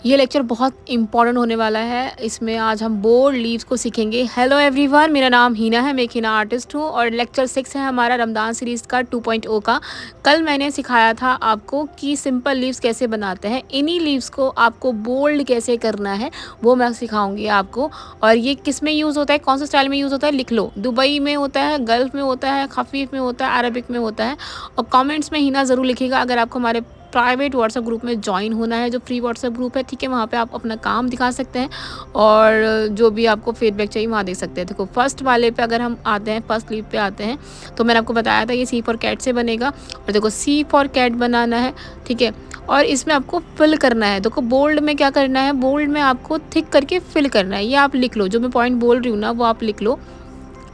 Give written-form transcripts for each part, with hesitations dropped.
ये लेक्चर बहुत इंपॉर्टेंट होने वाला है। इसमें आज हम बोल्ड लीव्स को सीखेंगे। हेलो एवरीवन, मेरा नाम हीना है, मैं एक हीना आर्टिस्ट हूँ और लेक्चर 6 है हमारा रमदान सीरीज़ का 2.0 का। कल मैंने सिखाया था आपको कि सिंपल लीव्स कैसे बनाते हैं। इन्हीं लीव्स को आपको बोल्ड कैसे करना है वो मैं सिखाऊंगी आपको। और ये किस में यूज़ होता है, कौन सा स्टाइल में यूज़ होता है, लिख लो। दुबई में होता है, गल्फ़ में होता है, खफीफ में होता है, अरबिक में होता है। और कमेंट्स में हीना ज़रूर लिखिएगा अगर आपको हमारे प्राइवेट व्हाट्सएप ग्रुप में ज्वाइन होना है, जो फ्री व्हाट्सएप ग्रुप है, ठीक है। वहाँ पे आप अपना काम दिखा सकते हैं और जो भी आपको फीडबैक चाहिए वहाँ दे सकते हैं। देखो फर्स्ट वाले पे अगर हम आते हैं, फर्स्ट लीव पे आते हैं, तो मैंने आपको बताया था ये सी फॉर कैट से बनेगा। और देखो सी फॉर कैट बनाना है, ठीक है। और इसमें आपको फिल करना है। देखो बोल्ड में क्या करना है, बोल्ड में आपको थिक करके फिल करना है। ये आप लिख लो, जो मैं पॉइंट बोल रही हूँ ना वो आप लिख लो।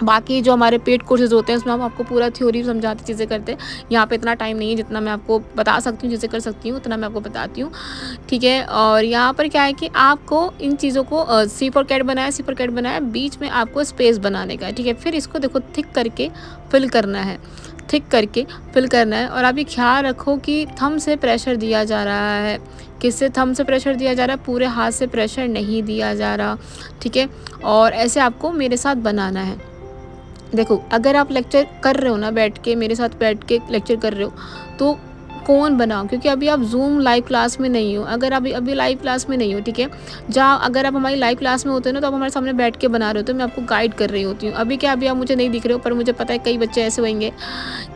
बाकी जो हमारे पेड कोर्सेज होते हैं उसमें हम आपको पूरा थ्योरी समझाते चीज़ें करते हैं। यहाँ पे इतना टाइम नहीं है, जितना मैं आपको बता सकती हूँ, जैसे कर सकती हूँ उतना मैं आपको बताती हूँ, ठीक है। और यहाँ पर क्या है कि आपको इन चीज़ों को सी फॉर कैट बनाया, सी फॉर कैट बनाया, बीच में आपको स्पेस बनाने का है, ठीक है। फिर इसको देखो थिक करके फिल करना है, थिक करके फिल करना है। और आप ये ख्याल रखो कि थंब से प्रेशर दिया जा रहा है। किससे थंब से प्रेशर दिया जा रहा है, पूरे हाथ से प्रेशर नहीं दिया जा रहा, ठीक है। और ऐसे आपको मेरे साथ बनाना है। देखो अगर आप लेक्चर कर रहे हो ना, बैठ के मेरे साथ बैठ के लेक्चर कर रहे हो, तो कौन बनाओ, क्योंकि अभी आप जूम लाइव क्लास में नहीं हो। अगर अभी लाइव क्लास में नहीं हो, ठीक है। जहाँ अगर आप हमारी लाइव क्लास में होते हो ना, तो आप हमारे सामने बैठ के बना रहे हो, तो मैं आपको गाइड कर रही होती हूँ। अभी क्या, अभी आप मुझे नहीं दिख रहे हो, पर मुझे पता है कई बच्चे ऐसे होंगे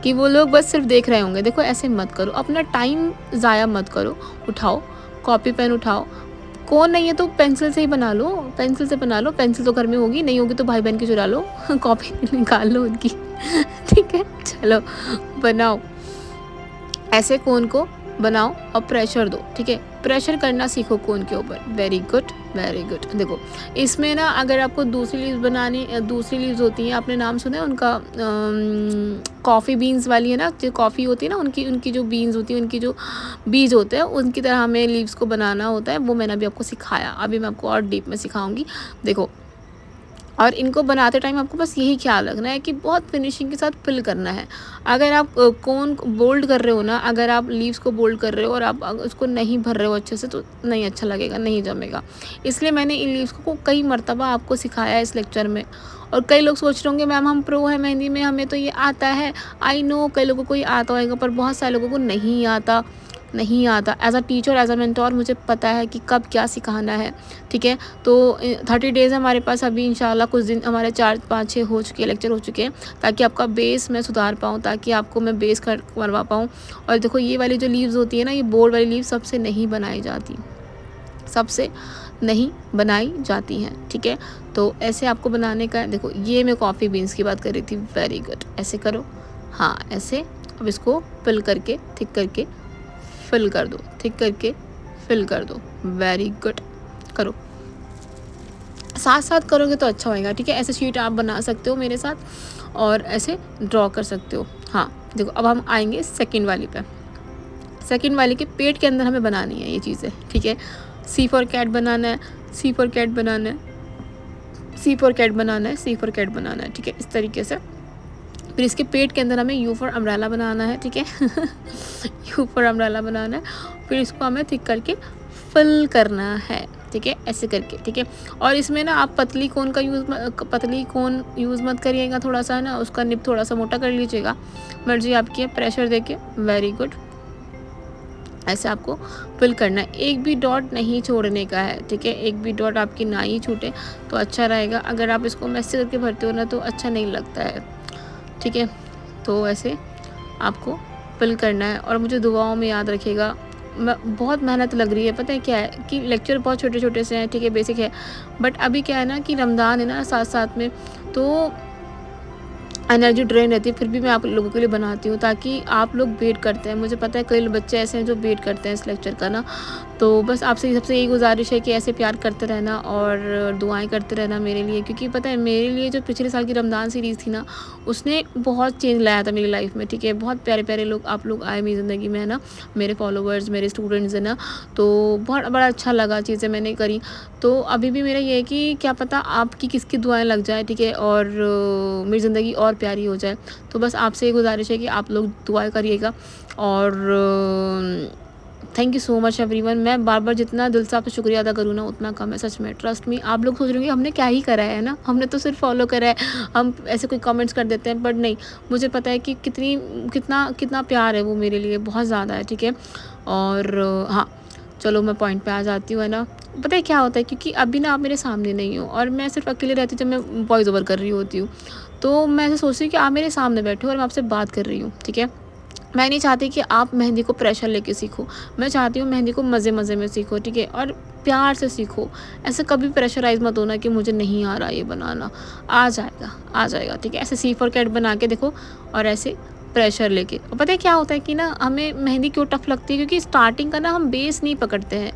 कि वो लोग बस सिर्फ देख रहे होंगे। देखो ऐसे मत करो, अपना टाइम ज़ाया मत करो। उठाओ कॉपी पेन, उठाओ। कौन नहीं है तो पेंसिल से ही बना लो, पेंसिल से बना लो। पेंसिल तो घर में होगी, नहीं होगी तो भाई बहन की चुरा लो कॉपी निकाल लो उनकी ठीक है। चलो बनाओ, ऐसे कोन को बनाओ और प्रेशर दो, ठीक है। प्रेशर करना सीखो कोन के ऊपर। Very good, very good. देखो इसमें ना अगर आपको दूसरी लीव्स बनानी, दूसरी लीव्स होती हैं, आपने नाम सुना है उनका, कॉफ़ी बीन्स वाली है ना, जो कॉफ़ी होती है ना, उनकी उनकी जो बीन्स होती है, उनकी जो बीज होते हैं, उनकी तरह हमें लीव्स को बनाना होता है। वो मैंने अभी आपको सिखाया, अभी मैं आपको और डीप में सिखाऊंगी। देखो और इनको बनाते टाइम आपको बस यही ख्याल रखना है कि बहुत फिनिशिंग के साथ फिल करना है। अगर आप कोन बोल्ड कर रहे हो ना, अगर आप लीव्स को बोल्ड कर रहे हो और आप उसको नहीं भर रहे हो अच्छे से, तो नहीं अच्छा लगेगा, नहीं जमेगा। इसलिए मैंने इन लीव्स को कई मर्तबा आपको सिखाया है इस लेक्चर में। और कई लोग सोच रहे होंगे मैम हम प्रो है मेहंदी में, हमें तो ये आता है। आई नो कई लोगों को ये आता होगा, पर बहुत सारे लोगों को नहीं आता, नहीं आता। As a teacher, as a mentor मुझे पता है कि कब क्या सिखाना है, ठीक है। तो 30 डेज़ हमारे पास अभी इंशाल्लाह, कुछ दिन हमारे 4 5 6 हो चुके हैं, लेक्चर हो चुके हैं, ताकि आपका बेस मैं सुधार पाऊँ, ताकि आपको मैं बेस करवा पाऊँ। और देखो ये वाली जो लीव्स होती है ना, ये बोर्ड वाली लीव्स सबसे नहीं बनाई जाती, सबसे नहीं बनाई जाती हैं, ठीक है। तो ऐसे आपको बनाने का है। देखो ये मैं कॉफ़ी बीन्स की बात कर रही थी। वेरी गुड, ऐसे करो, हाँ ऐसे। अब इसको फिल करके थिक करके फिल कर दो, थिक करके फिल कर दो। वेरी गुड, करो, साथ साथ करोगे तो अच्छा होएगा, ठीक है। ऐसे शीट आप बना सकते हो मेरे साथ और ऐसे ड्रॉ कर सकते हो। हाँ देखो अब हम आएंगे सेकंड वाली पे। सेकंड वाली के पेट के अंदर हमें बनानी है ये चीज़ें, ठीक है। सी फॉर कैट बनाना है, सी फॉर कैट बनाना है, सी फॉर कैट बनाना है, सी फॉर कैट बनाना है, ठीक है। इस तरीके से फिर इसके पेट के अंदर हमें यू फॉर अम्ब्रेला बनाना है, ठीक है यू फॉर अम्ब्रेला बनाना है। फिर इसको हमें थिक करके फिल करना है, ठीक है, ऐसे करके, ठीक है। और इसमें ना आप पतली कोन का पतली कोन यूज़ मत करिएगा, थोड़ा सा ना उसका निब थोड़ा सा मोटा कर लीजिएगा, मर्जी आपकी है। प्रेशर देके वेरी गुड, ऐसे आपको फिल करना है। एक भी डॉट नहीं छोड़ने का है, ठीक है। एक भी डॉट आपकी ना ही छूटे तो अच्छा रहेगा। अगर आप इसको मैसे करके भरते हो ना तो अच्छा नहीं लगता है, ठीक है। तो ऐसे आपको फिल करना है और मुझे दुआओं में याद रखिएगा। बहुत मेहनत लग रही है, पता है क्या है कि लेक्चर बहुत छोटे छोटे से हैं, ठीक है, बेसिक है। बट अभी क्या है ना कि रमज़ान है ना साथ साथ में, तो एनर्जी ड्रेन रहती है। फिर भी मैं आप लोगों के लिए बनाती हूँ ताकि आप लोग वेट करते हैं। मुझे पता है कई बच्चे ऐसे हैं जो वेट करते हैं इस लेक्चर का ना। तो बस आपसे सबसे यही गुजारिश है कि ऐसे प्यार करते रहना और दुआएं करते रहना मेरे लिए, क्योंकि पता है मेरे लिए जो पिछले साल की रमज़ान सीरीज़ थी ना, उसने बहुत चेंज लाया था मेरी लाइफ में, ठीक है। बहुत प्यारे प्यारे लोग आप लोग आए मेरी ज़िंदगी में, है ना, मेरे फॉलोवर्स, मेरे स्टूडेंट्स, है ना। तो बहुत बड़ा अच्छा लगा चीज़ें मैंने करी। तो अभी भी मेरा ये है कि क्या पता आपकी किसकी दुआएं लग जाए, ठीक है, और मेरी ज़िंदगी और प्यारी हो जाए। तो बस आपसे ये गुजारिश है कि आप लोग दुआएं करिएगा और thank you so much everyone. मैं बार बार जितना दिल से आपका शुक्रिया अदा करूँ ना उतना कम है, सच में। ट्रस्ट मी, आप लोग सोच रहे होंगे हमने क्या ही करा है ना, हमने तो सिर्फ फॉलो करा है, हम ऐसे कोई कमेंट्स कर देते हैं, बट नहीं, मुझे पता है कि कितना कितना प्यार है वो मेरे लिए, बहुत ज़्यादा है, ठीक है। और हाँ, चलो मैं पॉइंट पे आ जाती हूँ, है ना। पता है क्या होता है, क्योंकि अभी ना आप मेरे सामने नहीं हो और मैं सिर्फ अकेले रहती हूँ जब मैं वॉइस ओवर कर रही होती हूँ, तो मैं ऐसे सोचती हूँ कि आप मेरे सामने बैठे हो और मैं आपसे बात कर रही हूँ, ठीक है। मैं नहीं चाहती कि आप मेहंदी को प्रेशर लेके सीखो, मैं चाहती हूँ मेहंदी को मज़े मज़े में सीखो, ठीक है, और प्यार से सीखो। ऐसे कभी प्रेशराइज़ मत होना कि मुझे नहीं आ रहा ये बनाना, आ जाएगा, ठीक है। ऐसे सी फॉर कैट बना के देखो और ऐसे प्रेशर लेके। और पता है क्या होता है कि ना हमें मेहंदी क्यों टफ लगती है, क्योंकि स्टार्टिंग का ना हम बेस नहीं पकड़ते हैं,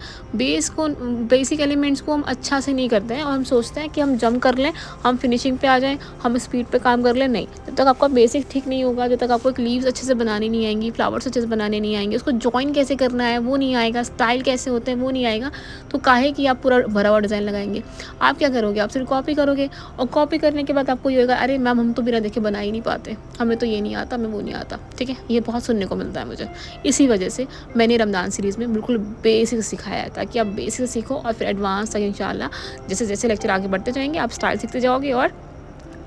बेसिक एलिमेंट्स को हम अच्छा से नहीं करते हैं और हम सोचते हैं कि हम जंप कर लें, हम फिनिशिंग पे आ जाएं, हम स्पीड पे काम कर लें। नहीं, जब तक आपका बेसिक ठीक नहीं होगा, जब तक आपको एक लीव्स अच्छे से बनानी नहीं आएंगी, फ्लावर्स अच्छे से बनाने नहीं आएंगे, उसको जॉइन कैसे करना है वो नहीं आएगा, स्टाइल कैसे होते हैं वो नहीं आएगा, तो काहे कि आप पूरा भरा हुआ डिज़ाइन लगाएंगे। आप क्या करोगे, आप सिर्फ कॉपी करोगे और कॉपी करने के बाद आपको ये होगा, अरे मैम हम तो बिना देखे बना ही नहीं पाते, हमें तो ये नहीं आता, हमें वो नहीं आता, ठीक है। ये बहुत सुनने को मिलता है मुझे। इसी वजह से मैंने रमज़ान सीरीज़ में बिल्कुल बेसिक सिखाया है, ताकि आप बेसिक सीखो और फिर एडवांस तक इंशाल्लाह जैसे जैसे लेक्चर आगे बढ़ते जाएंगे आप स्टाइल सीखते जाओगे और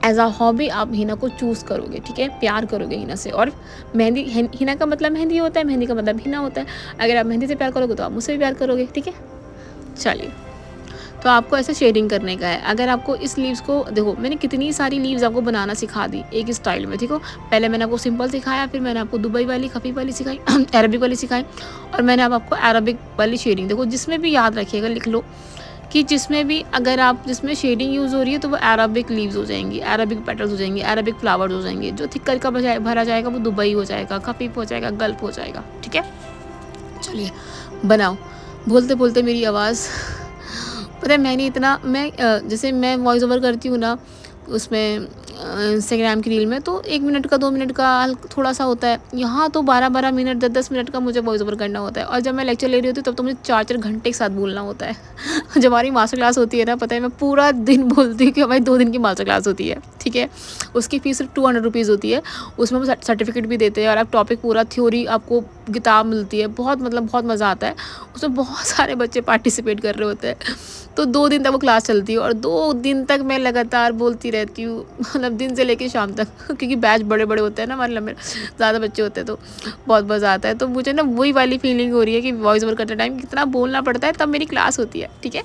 एज आ हॉबी आप हिना को चूज़ करोगे, ठीक है, प्यार करोगे हिना से। और मेहंदी, हिना का मतलब मेहंदी होता है, मेहंदी का मतलब हिना होता है। अगर आप मेहंदी से प्यार करोगे तो आप मुझसे भी प्यार करोगे, ठीक है। चलिए, तो आपको ऐसे शेडिंग करने का है। अगर आपको इस लीव्स को देखो, मैंने कितनी सारी लीव्स आपको बनाना सिखा दी एक स्टाइल में, ठीक हो। पहले मैंने आपको सिंपल सिखाया, फिर मैंने आपको दुबई वाली खफीफ वाली सिखाई अरबिक वाली सिखाई, और मैंने अब आपको अरबिक वाली शेडिंग। देखो, जिसमें भी याद रखिएगा, लिख लो कि जिसमें भी अगर आप जिसमें शेडिंग यूज़ हो रही है तो वो अरबिक लीव्स हो जाएंगी, अरबिक पेटल्स हो जाएंगे, अरबिक फ्लावर्स हो जाएंगे। जो थिक्कर का भरा जाएगा वो दुबई हो जाएगा, खफीफ हो जाएगा, गल्फ हो जाएगा, ठीक है। चलिए बनाओ। बोलते बोलते मेरी आवाज़ पता है, मैंने इतना जैसे मैं वॉइस ओवर करती हूँ ना उसमें इंस्टाग्राम की रील में, तो 1 मिनट का 2 मिनट का थोड़ा सा होता है। यहाँ तो 12-12 मिनट 10-10 मिनट का मुझे वॉइस ओवर करना होता है, और जब मैं लेक्चर ले रही होती हूँ तब तो मुझे 4-4 घंटे एक साथ बोलना होता है जब हमारी मास्टर क्लास होती है ना, पता है मैं पूरा दिन बोलती हूँ कि हमारी 2 दिन की मास्टर क्लास होती है, ठीक है। उसकी फ़ीस सिर्फ 200 रुपीज़ होती है, उसमें वो सर्टिफिकेट भी देते हैं और आप टॉपिक पूरा थ्योरी आपको किताब मिलती है, बहुत मतलब बहुत मज़ा आता है। उसमें बहुत सारे बच्चे पार्टिसिपेट कर रहे होते हैं, तो 2 दिन तक वो क्लास चलती है और 2 दिन तक मैं लगातार बोलती रहती हूँ मतलब दिन से लेके शाम तक क्योंकि बैच बड़े बड़े होते हैं ना, हमारे लंबे ज़्यादा बच्चे होते हैं, तो बहुत मज़ा आता है। तो मुझे ना वही वाली फीलिंग हो रही है कि वॉइस ओवर करते टाइम कितना बोलना पड़ता है, तब मेरी क्लास होती है, ठीक है।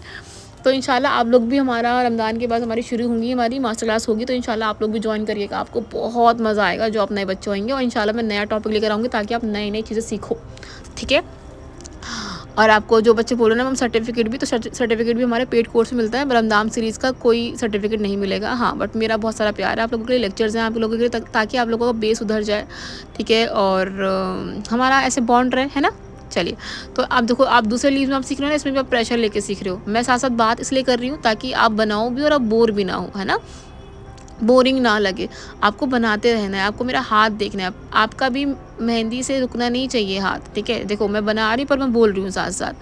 तो इंशाल्लाह आप लोग भी, हमारा रमज़ान के बाद हमारी शुरू होंगी, हमारी मास्टर क्लास होगी, तो इंशाल्लाह आप लोग भी ज्वाइन करिएगा, आपको बहुत मज़ा आएगा जो आप नए बच्चे होंगे। और इंशाल्लाह मैं नया टॉपिक लेकर आऊँगी ताकि आप नई नई चीज़ें सीखो, ठीक है। और आपको जो बच्चे बोल रहे हैं ना मैम सर्टिफिकेट भी, तो सर्टिफिकेट भी हमारे पेड कोर्स में मिलता है। रमज़ान सीरीज़ का कोई सर्टिफिकेट नहीं मिलेगा, हाँ, बट मेरा बहुत सारा प्यार है आप लोगों के लिए, लेक्चर्स हैं आप लोगों के लिए, ताकि आप लोगों का बेस उधर जाए, ठीक है, और हमारा ऐसे बॉन्ड रहे, है ना। चलिए, तो आप देखो, आप दूसरे लीव में आप सीख रहे हो ना, इसमें भी आप प्रेशर लेके सीख रहे हो। मैं साथ साथ बात इसलिए कर रही हूँ ताकि आप बनाओ भी और आप बोर भी ना हो, है ना, बोरिंग ना लगे। आपको बनाते रहना है, आपको मेरा हाथ देखना है, आपका भी मेहंदी से रुकना नहीं चाहिए हाथ, ठीक है। देखो मैं बना रही पर मैं बोल रही हूँ साथ साथ,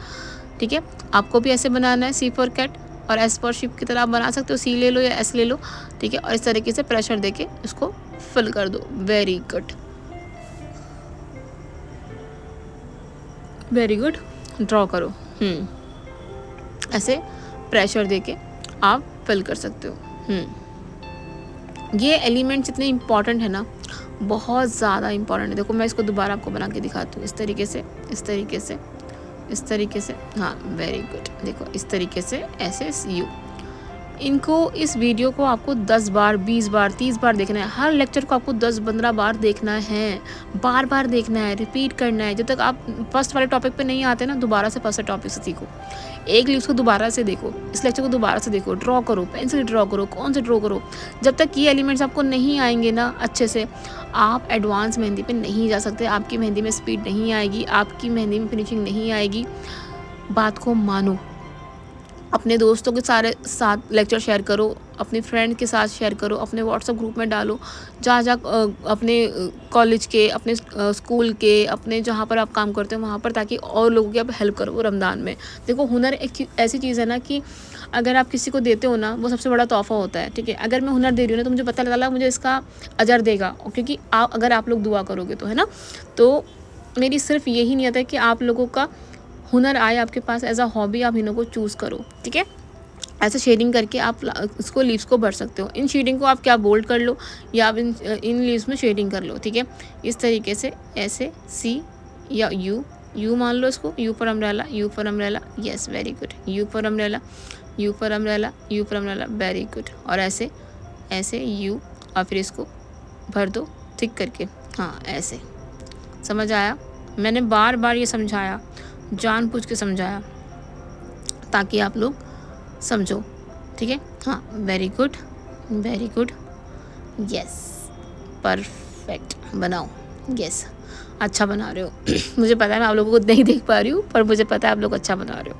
ठीक है। आपको भी ऐसे बनाना है, सी फॉर कैट और एस फॉर शिप की तरह आप बना सकते हो, सी ले लो या एस ले लो, ठीक है। और इस तरीके से प्रेशर देके इसको फिल कर दो। Very good, very good. Draw करो, ऐसे प्रेशर देके आप फिल कर सकते हो। ये एलिमेंट्स इतने इम्पॉर्टेंट है ना, बहुत ज़्यादा इम्पॉर्टेंट है। देखो मैं इसको दोबारा आपको बना के दिखाती हूँ, इस तरीके से, इस तरीके से, इस तरीके से, हाँ वेरी गुड। देखो इस तरीके से, ऐसे यू इनको, इस वीडियो को आपको 10 बार 20 बार 30 बार देखना है। हर लेक्चर को आपको 10-15 बार देखना है, बार बार देखना है, रिपीट करना है। जब तक आप फर्स्ट वाले टॉपिक पे नहीं आते ना, दोबारा से फर्स्ट टॉपिक से सीखो। एक लीव्स को दोबारा से देखो, इस लेक्चर को दोबारा से देखो, ड्रॉ करो, पेंसिल ड्रॉ करो, कौन से ड्रॉ करो। जब तक ये एलिमेंट्स आपको नहीं आएंगे ना अच्छे से, आप एडवांस मेहंदी पे नहीं जा सकते। आपकी मेहंदी में स्पीड नहीं आएगी, आपकी मेहंदी में फिनिशिंग नहीं आएगी। बात को मानो, अपने दोस्तों के साथ लेक्चर शेयर करो, अपने फ्रेंड के साथ शेयर करो, अपने व्हाट्सएप ग्रुप में डालो, जहाँ अपने कॉलेज के, अपने स्कूल के, अपने जहाँ पर आप काम करते हो वहाँ पर, ताकि और लोगों की आप हेल्प करो रमज़ान में। देखो हुनर एक ऐसी चीज़ है ना कि अगर आप किसी को देते हो ना, वो सबसे बड़ा तोहफ़ा होता है, ठीक है। अगर मैं हुनर दे रही हूँ ना, तो मुझे पता लगा मुझे इसका अजर देगा, क्योंकि अगर आप लोग दुआ करोगे तो, है ना। तो मेरी सिर्फ यही नियत है कि आप लोगों का हुनर आए आपके पास, एज अ हॉबी आप इन्हों को चूज़ करो, ठीक है। ऐसे शेडिंग करके आप इसको लीव्स को भर सकते हो। इन शेडिंग को आप क्या बोल्ड कर लो या आप इन लीव्स में शेडिंग कर लो, ठीक है। इस तरीके से ऐसे सी या यू मान लो इसको, you for umbrella, you for umbrella, yes very good, you for umbrella, you for umbrella, you for umbrella, very good. और ऐसे ऐसे यू, और फिर इसको भर दो थिक करके, हाँ ऐसे। समझ आया? मैंने बार बार ये समझाया, जानबूझ के समझाया ताकि आप लोग समझो, ठीक है। हाँ very good, very good, yes perfect. बनाओ, यस अच्छा बना रहे हो। मुझे पता है मैं आप लोगों को नहीं देख पा रही हूँ, पर मुझे पता है आप लोग अच्छा बना रहे हो,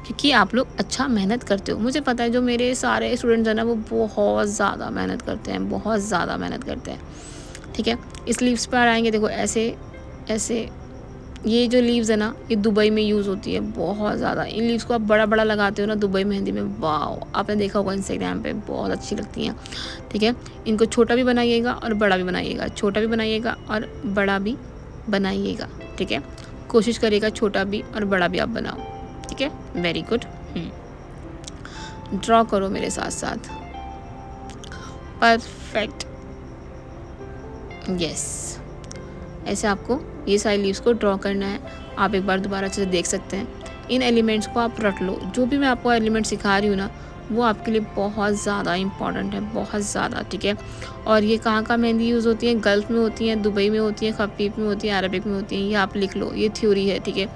क्योंकि आप लोग अच्छा मेहनत करते हो। मुझे पता है जो मेरे सारे स्टूडेंट्स हैं ना, वो बहुत ज़्यादा मेहनत करते हैं, बहुत ज़्यादा मेहनत करते हैं, ठीक है। इस लीव्स पर आएंगे, देखो ऐसे ऐसे। ये जो लीव्स है ना, ये दुबई में यूज़ होती है बहुत ज़्यादा। इन लीव्स को आप बड़ा बड़ा लगाते हो ना दुबई मेहंदी में, वाह, आपने देखा होगा इंस्टाग्राम पे, बहुत अच्छी लगती हैं, ठीक है। इनको छोटा भी बनाइएगा और बड़ा भी बनाइएगा, छोटा भी बनाइएगा और बड़ा भी बनाइएगा, ठीक है। कोशिश करिएगा छोटा भी और बड़ा भी आप बनाओ, ठीक है। Very good. ड्रॉ करो मेरे साथ साथ, परफेक्ट, यस। ऐसे आपको ये सारी लीव्स को ड्रॉ करना है। आप एक बार दोबारा अच्छे से देख सकते हैं। इन एलिमेंट्स को आप रट लो, जो भी मैं आपको एलिमेंट सिखा रही हूँ ना, वो आपके लिए बहुत ज़्यादा इंपॉर्टेंट है, बहुत ज़्यादा, ठीक है। और ये कहाँ मेहंदी यूज़ होती है? गल्फ़ में होती हैं, दुबई में होती हैं, खफीफ में होती हैं, अरबिक में होती हैं। ये आप लिख लो, ये थ्योरी है, ठीक है,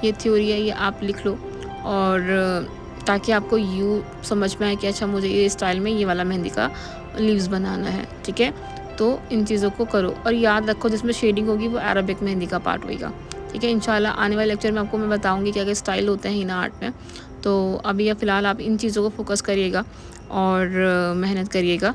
ये थ्योरी है, ये आप लिख लो। और ताकि आपको यूँ समझ में आए कि अच्छा मुझे ये स्टाइल में ये वाला मेहंदी का लीव्स बनाना है, ठीक है। तो इन चीज़ों को करो और याद रखो, जिसमें शेडिंग होगी वो अरबिक मेहंदी का पार्ट होगा, ठीक है। इंशाल्लाह आने वाले लेक्चर में आपको मैं बताऊंगी क्या क्या स्टाइल होते हैं हिना आर्ट में। तो अभी या फ़िलहाल आप इन चीज़ों को फोकस करिएगा और मेहनत करिएगा,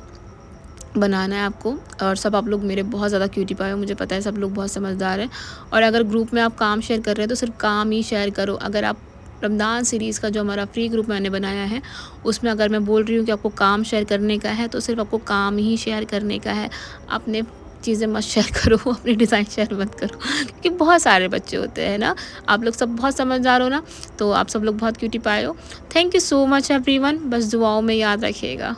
बनाना है आपको। और सब आप लोग मेरे बहुत ज़्यादा क्यूटी पाए हो, मुझे पता है सब लोग बहुत समझदार हैं। और अगर ग्रुप में आप काम शेयर कर रहे हैं तो सिर्फ काम ही शेयर करो। अगर आप रमज़ान सीरीज़ का जो हमारा फ्री ग्रुप मैंने बनाया है, उसमें अगर मैं बोल रही हूँ कि आपको काम शेयर करने का है, तो सिर्फ आपको काम ही शेयर करने का है। अपने चीज़ें मत शेयर करो, अपने डिज़ाइन शेयर मत करो, क्योंकि बहुत सारे बच्चे होते हैं ना, आप लोग सब बहुत समझदार हो ना, तो आप सब लोग बहुत क्यूटी पाए हो। Thank you so much everyone, बस दुआओं में याद रखिएगा।